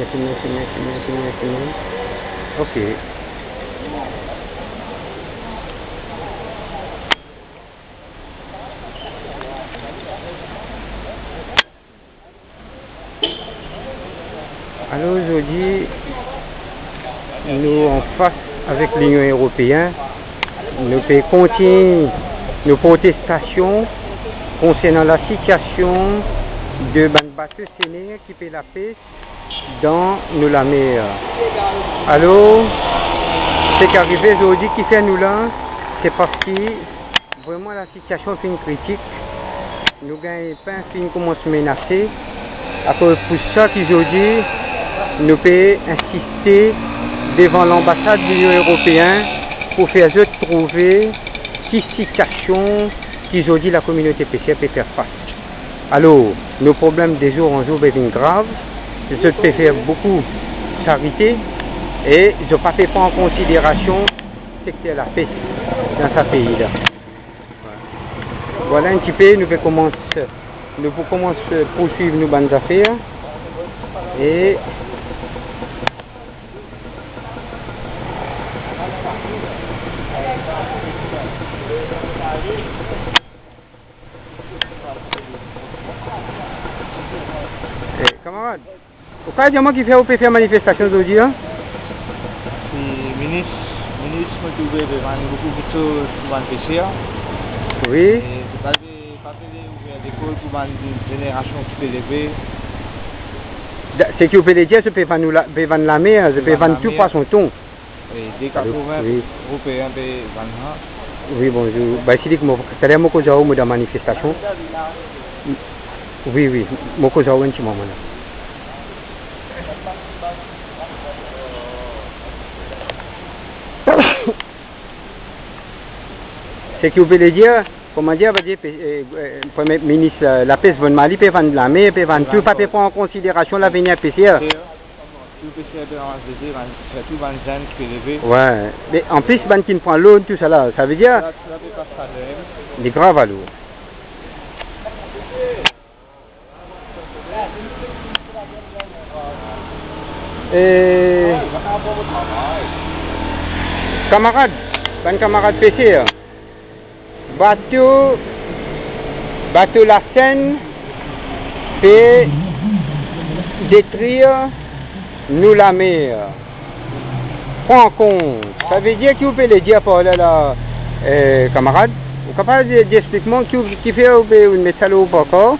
Merci. Ok. Alors aujourd'hui, nous en face avec l'Union européenne, nous continuons nos protestations concernant la situation de bateaux sénégalais qui paient la paix dans la mer. Alors, ce qui est arrivé aujourd'hui qui fait nous là, c'est parce que vraiment la situation est critique. Nous gagnons pas fin commence à menacer. Alors pour ça qu'aujourd'hui, nous pouvons insister devant l'ambassade de l'Union européenne pour faire trouver cette situation qu'aujourd'hui la communauté PCR peut faire face. Alors, nos problèmes de jour en jour deviennent graves. Je peux faire beaucoup de charité et je ne pas fait en considération ce que c'est la paix dans ce pays-là. Voilà un petit peu, nous pouvons commencer à poursuivre nos bonnes affaires et camarade, pourquoi est-ce qui fait faire manifestation aujourd'hui? Le ministre m'a trouvé beaucoup de choses pour le PCR. Oui. Pas ouvrir des cours pour une génération qui peut lever. Ce que vous pouvez dire, c'est que vous vendre la mer, vous pouvez vendre tout par son ton. Oui, des 80 Européens peuvent vendre. Oui, bonjour. C'est-à-dire que je suis dans la manifestation. Oui, je suis un petit moment. Ce que vous pouvez dire, comment dire, Premier ministre, la paix de Mali peut vendre la mer, peut vendre tout, pas prendre en considération l'avenir PCR. Tout PCR peut vendre, tout vendre jeunes qui peut lever. Ouais, mais en plus, qui prend l'eau, tout ça là, ça veut dire. C'est grave alors. Camarade PC, bateau la Seine peut détruire nous la mer. Prends en compte. Ça veut dire que vous pouvez le dire pour là, camarade. Vous êtes capable d'expliquer qui fait une métal ou pas encore?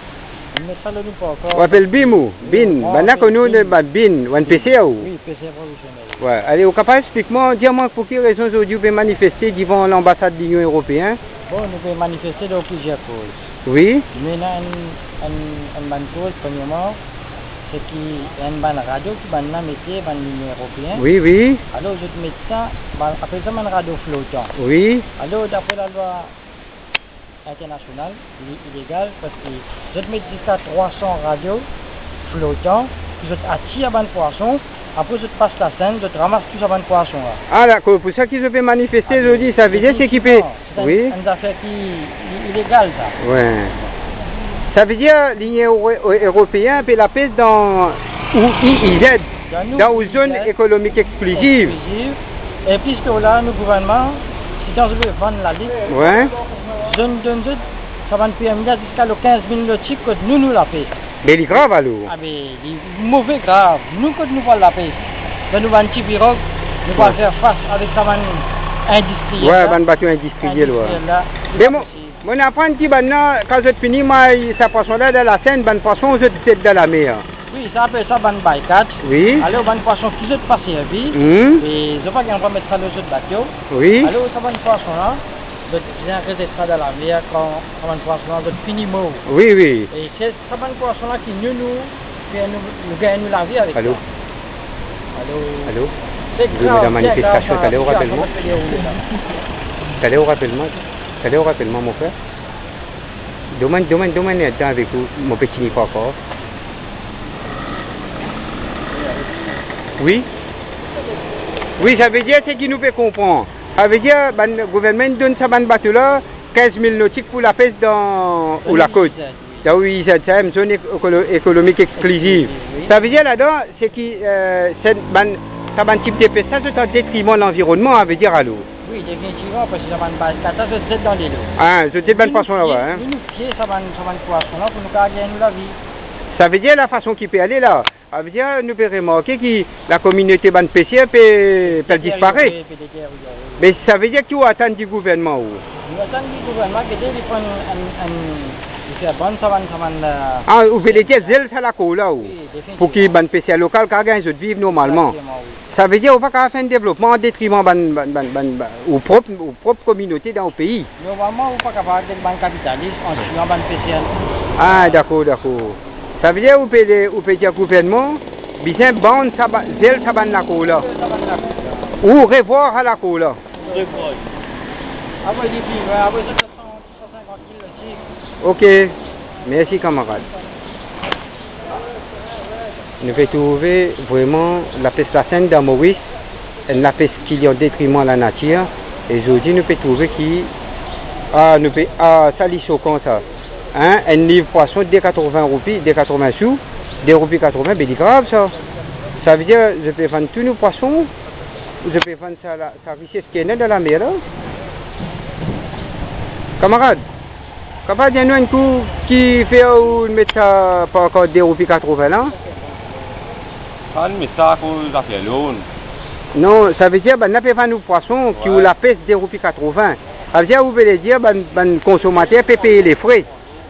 On appelle BIM ou BIN. Maintenant que nous avons BIN ou un PCA ou? Oui, PCA professionnel. Ouais. Allez, vous êtes capable d'expliquer, dire-moi pour quelles raisons aujourd'hui vous pouvez manifester devant l'ambassade de l'Union européenne? Bon, nous pouvons manifester dans plusieurs causes. Oui. Mais une bonne cause, premièrement, c'est qu'il y a une bonne radio qui va dans métier dans l'Union européenne. Oui. Alors, je mets ça, après ça, une radio flottant. Oui. Alors, d'après la loi internationale, illégale, parce que je mets jusqu'à 300 radios flottants, qui attirent les poissons. Après, je passe la scène, je ramasse tout ça, les poissons. Ah, d'accord. Pour ça qu'ils peuvent manifester aujourd'hui, ça veut dire c'est qu'ils peuvent. Oui. C'est une affaire qui est illégale, ça. Ouais. Ça veut dire l'Union européenne peut la paix dans UIZ, dans une zone économique exclusive. Et puisque là, le gouvernement, si on veut vendre la ligue, ouais. Ça va nous payer jusqu'à 15 000 lotis que nous la paix. Mais il est grave alors. Ah mais il est mauvais grave. Nous que nous voulons la paix. Nous avons un petit pirogue, nous allons faire face avec ça industriel. Ouais, un bateau industriel. Mais moi, on apprend que quand je finis, ça passe là dans la Seine, ban poisson, je suis dans la mer. Oui, ça appelle ça ban bycatch. Oui. Alors, ban poisson qui ne pas servi. Et je ne sais pas qu'on va mettre ça dans le bateau. Oui. Alors, ça ban poisson là. Je viens arrêter ça dans la mer quand ban poisson là, je finis mot. Oui. Et c'est ça ban poisson là qui nous gagne la vie avec ça. Allô. C'est grave. La manifestation, t'allais au rappellement. T'allais au rappellement, mon frère. Demain, attends avec vous, mon petit Nico encore. Oui, ça veut dire ce qui nous fait comprendre. Ça veut dire que le gouvernement donne ça bateau là 15 000 nautiques pour la pêche dans ou la côte. Là où ils c'est une zone économique exclusive. Oui. Ça veut dire là-dedans, c'est que ça va un type de pêchage c'est un détriment de l'environnement, ça veut dire à l'eau. Oui, définitivement, parce que ça va ne pas être je jette dans les eaux. Ah, je dis de bonne façon là-bas. Hein. Nous pieds, ça va poisson là pour nous garder nous la vie. Ça veut dire la façon qu'il peut aller là. Ça veut dire nous pouvons remarquer que la communauté de pêcheurs peut disparaître. Mais ça veut dire qu'il faut attendre du gouvernement. Nous attendons du gouvernement qui dit qu'il prend Ah, vous pouvez dire zèle ça la cour là. Pour que les pêcheurs locaux qui vivent normalement. Ça veut dire qu'on va faire un développement en détriment aux propres communautés dans le pays. Normalement, on ne peut pas faire des capitalistes en suivant les pêcheurs. Ah, d'accord, d'accord. Ça veut dire que vous pouvez dire gouvernement, bien bon, zèle ça va la cour là. Ou revoir à la cour là. Après, après 150 kg aussi. Ok, merci camarade. Nous pouvons trouver vraiment la pêche la Seine dans Maurice, la pêche qui est en détriment de la nature. Et aujourd'hui, nous pouvons trouver qui ça lit choquant ça. Hein, un livre poisson de 80 roupies, de 80 sous, des roupies 80, mais c'est grave ça. Ça veut dire je peux vendre tous nos poissons, je peux vendre sa richesse qui est née dans la mer là. Camarade, capable de nous un coup qui fait ou mettre ça pas encore des roupies 80 là? Mais ça à cause de la lune. Non, ça veut dire que nous pouvons nos poissons qui ont la pêche des roupies 80. Ça veut dire que vous voulez dire que les consommateurs peuvent payer les frais.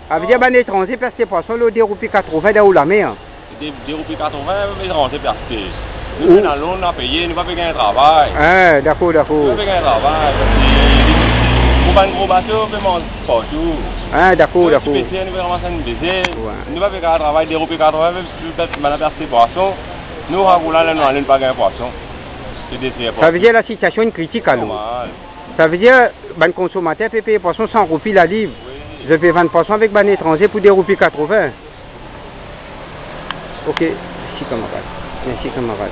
Ça veut dire que les étrangers pêchent ces poissons des roupies 80 dans la mer. Des roupies 80, les étrangers pêchent. Nous, dans l'eau, on a payé, nous ne pouvons pas gagner un travail. Ah, d'accord, d'accord. Nous ne pouvons pas gagner un travail. Pour un gros bateau, on peut manger partout. Ah, d'accord, d'accord. Nous pouvons ramasser une baissée. Nous ne pouvons pas gagner un travail des roupies 80, même si nous pouvons pêcher ces poissons. Nous, on ne pas gagner un poisson. Ça veut dire que la situation est critique à l'eau. Ça veut dire que les consommateurs peuvent payer poisson 100 roupies la livre. Oui. Je fais 20 poissons avec les étrangers pour des roupies 80. Ok, merci camarade. Merci camarade.